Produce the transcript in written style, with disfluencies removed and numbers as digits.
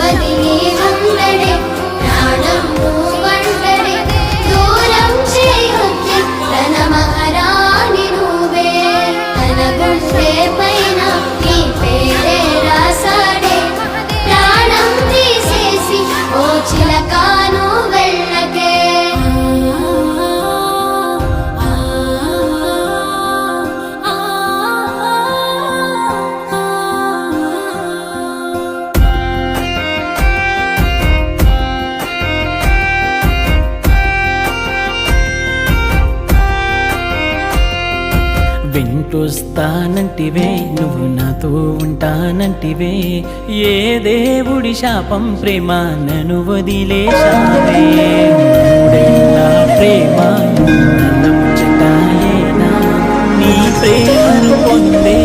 వదిలి ఉండడే ప్రాణం నువ్వంటడే దూరం చేయొద్దే తన మహారాణి నువ్వే తన గుండె పైన నీ పేరే రాసాడే ప్రాణం తీసేసి ఓ చిలకాను వెళ్ళకే వెంటొస్తానంటివే నువ్వు నాతో ఉంటానంటివే ఏ దేవుడి శాపం ప్రేమ నన్ను వదిలేశావే మూడేళ్ళ ప్రేమ నన్ను ముచ్చటాయేనా నీ ప్రేమను పొందే